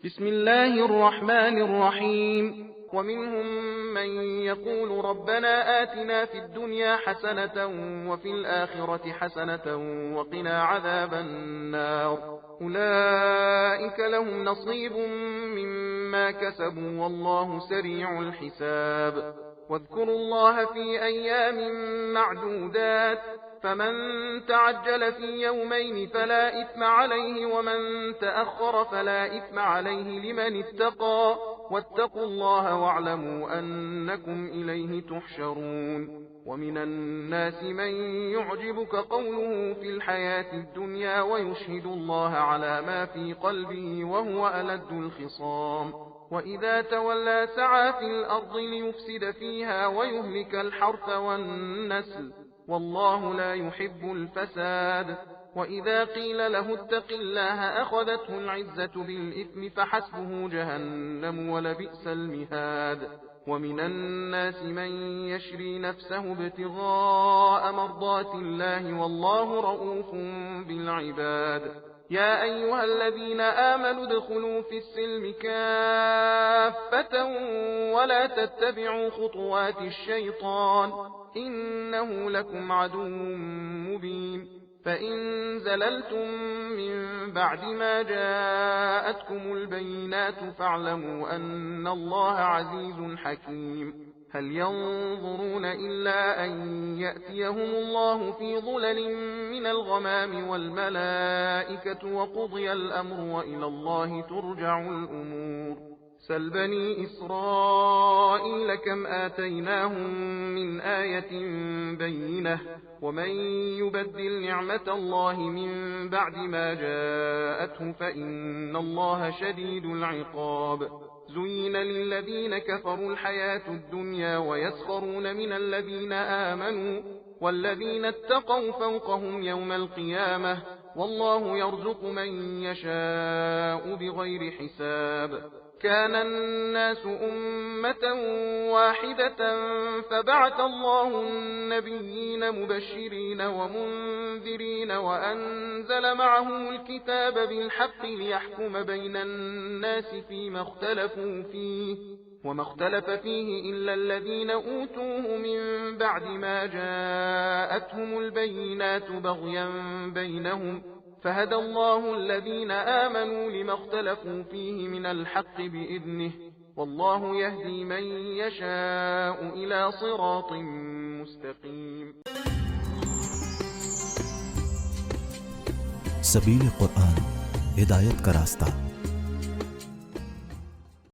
بسم الله الرحمن الرحيم. ومنهم من يقول ربنا آتنا في الدنيا حسنة وفي الآخرة حسنة وقنا عذاب النار. أولئك لهم نصيب مما كسبوا والله سريع الحساب. واذكروا الله في أيام معدودات، فمن تعجل في يومين فلا إثم عليه ومن تأخر فلا إثم عليه لمن اتقى. واتقوا الله واعلموا أنكم إليه تحشرون. ومن الناس من يعجبك قوله في الحياة الدنيا ويشهد الله على ما في قلبه وهو ألد الخصام. وإذا تولى سعى في الأرض ليفسد فيها ويهلك الحرث والنسل والله لا يحب الفساد. وإذا قيل له اتق الله أخذته العزة بالإثم فحسبه جهنم ولبئس المهاد. ومن الناس من يشري نفسه ابتغاء مرضات الله والله رؤوف بالعباد. يا أيها الذين آمنوا ادخلوا في السلم كافة ولا تتبعوا خطوات الشيطان إنه لكم عدو مبين. فإن زللتم من بعد ما جاءتكم البينات فاعلموا أن الله عزيز حكيم. هل ينظرون إلا أن يأتيهم الله في ظلل من الغمام والملائكة وقضي الأمر وإلى الله ترجع الأمور. سل بني إسرائيل كم آتيناهم من آية بينة ومن يبدل نعمة الله من بعد ما جاءته فإن الله شديد العقاب. زين للذين كفروا الحياة الدنيا ويسخرون من الذين آمنوا والذين اتقوا فوقهم يوم القيامة والله يرزق من يشاء بغير حساب. كان الناس أمة واحدة فبعث الله النبيين مبشرين ومنذرين وأنزل معهم الكتاب بالحق ليحكم بين الناس فيما اختلفوا فيه وما اختلف فيه إلا الذين أوتوه من بعد ما جاءتهم البينات بغيا بينهم فهدى الله الذين آمنوا لما اختلفوا فيه من الحق بإذنه والله يهدي من يشاء إلى صراط مستقيم. सबील कुरान हिदायत का रास्ता।